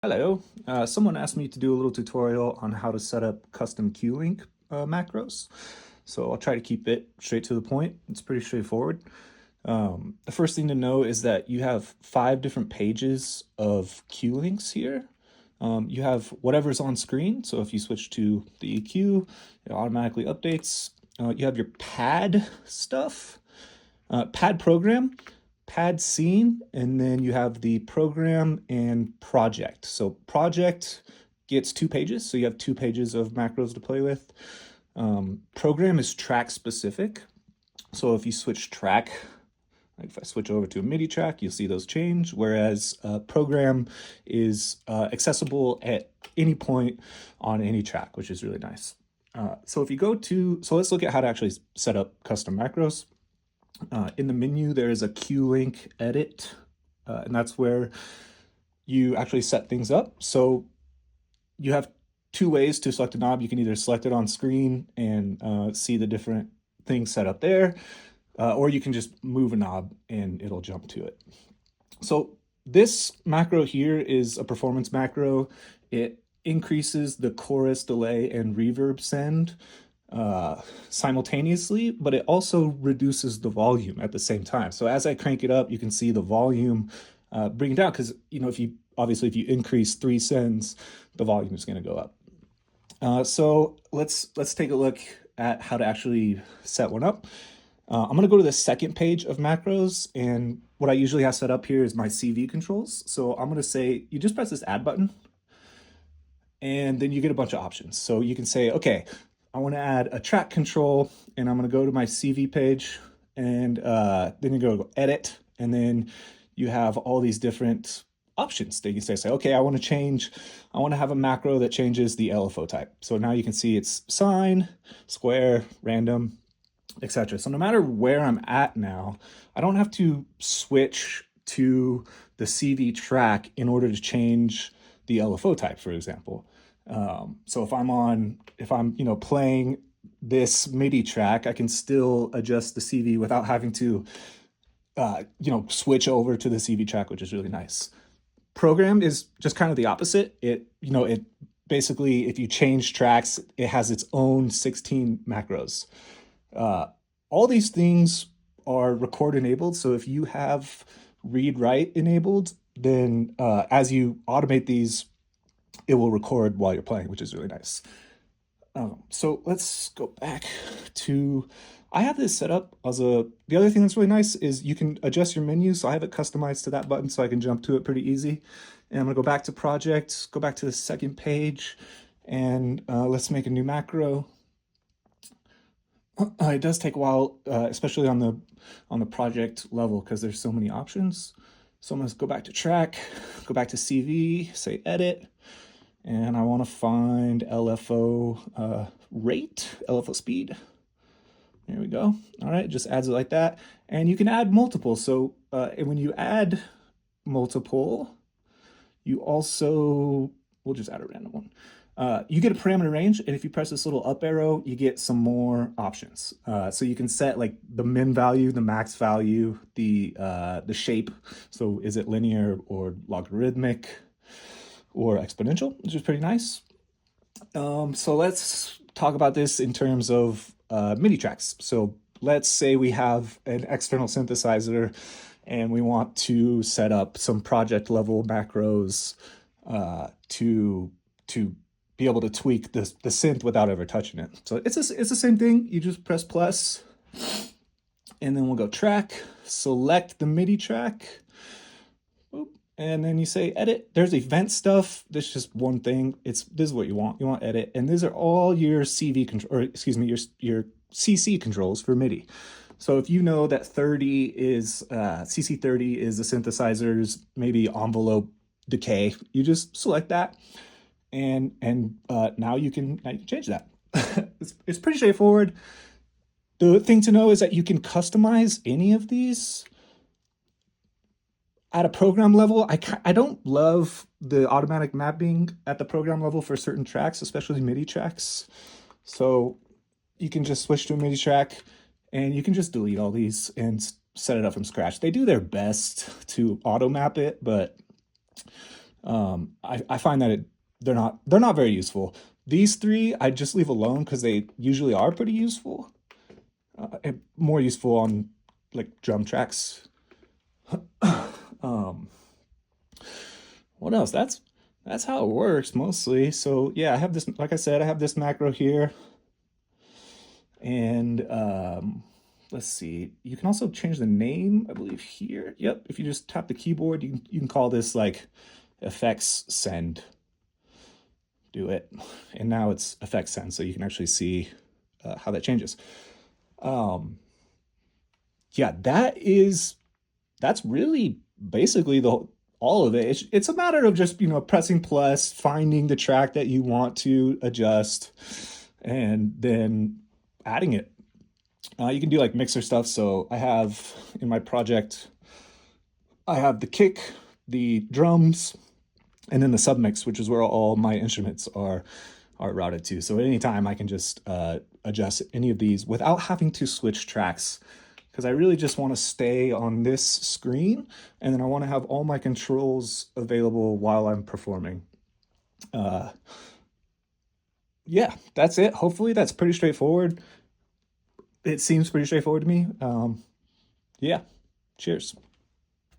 Hello. Someone asked me to do a little tutorial on how to set up custom Q-Link macros. So I'll try to keep it straight to the point. It's pretty straightforward. The first thing to know is that you have 5 different pages of Q-Links here. You have whatever's on screen. So if you switch to the EQ, it automatically updates. You have your pad stuff, pad program, pad scene, and then you have the program and project. So project gets 2 pages, so you have 2 pages of macros to play with. Program is track specific. So if you switch track, like if I switch over to a MIDI track, you'll see those change, whereas program is accessible at any point on any track, which is really nice. So let's look at how to actually set up custom macros. In the menu, there is a Q-Link edit, and that's where you actually set things up. So you have 2 ways to select a knob. You can either select it on screen and see the different things set up there, or you can just move a knob and it'll jump to it. So this macro here is a performance macro. It increases the chorus delay and reverb send simultaneously, but it also reduces the volume at the same time. So as I crank it up, you can see the volume bring it down, because if you increase 3 sends, the volume is going to go up. So let's take a look at how to actually set one up. I'm going to go to the second page of macros, and what I usually have set up here is my CV controls. So I'm going to say, you just press this add button, and then you get a bunch of options. So you can say, okay, I want to add a track control, and I'm going to go to my CV page, and then you go edit, and then you have all these different options that you can say, okay, I want to have a macro that changes the LFO type. So now you can see it's sine, square, random, etc. So no matter where I'm at now, I don't have to switch to the CV track in order to change the LFO type, for example. So if I'm playing this MIDI track, I can still adjust the CV without having to switch over to the CV track, which is really nice. Program is just kind of the opposite. It basically, if you change tracks, it has its own 16 macros. All these things are record enabled. So if you have read write enabled, then as you automate these, it will record while you're playing, which is really nice. So let's go back to, I have this set up as the other thing that's really nice is you can adjust your menu. So I have it customized to that button so I can jump to it pretty easy. And I'm gonna go back to project, go back to the second page, and let's make a new macro. It does take a while, especially on the project level, because there's so many options. So I'm gonna go back to track, go back to CV, say edit, and I want to find LFO rate, LFO speed. There we go. All right, it just adds it like that. And you can add multiple. So when you add multiple, you also, we'll just add a random one. You get a parameter range, and if you press this little up arrow, you get some more options. So you can set like the min value, the max value, the shape. So is it linear or logarithmic or exponential, which is pretty nice. So let's talk about this in terms of MIDI tracks. So let's say we have an external synthesizer and we want to set up some project level macros to be able to tweak the synth without ever touching it. So it's the same thing. You just press plus, and then we'll go track, select the MIDI track, and then you say edit. There's event stuff. This is just one thing. This is what you want. You want edit, and these are all your CV control, or excuse me, your CC controls for MIDI. So if you know that 30 is CC30 is the synthesizer's maybe envelope decay, you just select that, and now you can change that. It's pretty straightforward. The thing to know is that you can customize any of these at a program level. I don't love the automatic mapping at the program level for certain tracks, especially MIDI tracks. So you can just switch to a MIDI track, and you can just delete all these and set it up from scratch. They do their best to auto map it, but I find that they're not very useful. These three I just leave alone because they usually are pretty useful. And more useful on like drum tracks. Um, what else? That's how it works mostly. So yeah, I have this, like I said, I have this macro here, and let's see. You can also change the name, I believe here. Yep, if you just tap the keyboard, you can call this like effects send. Do it, and now it's effects send, so you can actually see how that changes. Um, yeah, that's really basically the all of it. It's a matter of just, pressing plus, finding the track that you want to adjust, and then adding it. You can do like mixer stuff. So I have in my project, I have the kick, the drums, and then the submix, which is where all my instruments are routed to. So at any time, I can just adjust any of these without having to switch tracks, because I really just want to stay on this screen, and then I want to have all my controls available while I'm performing. Uh, yeah, that's it. Hopefully, that's pretty straightforward. It seems pretty straightforward to me. Yeah, cheers.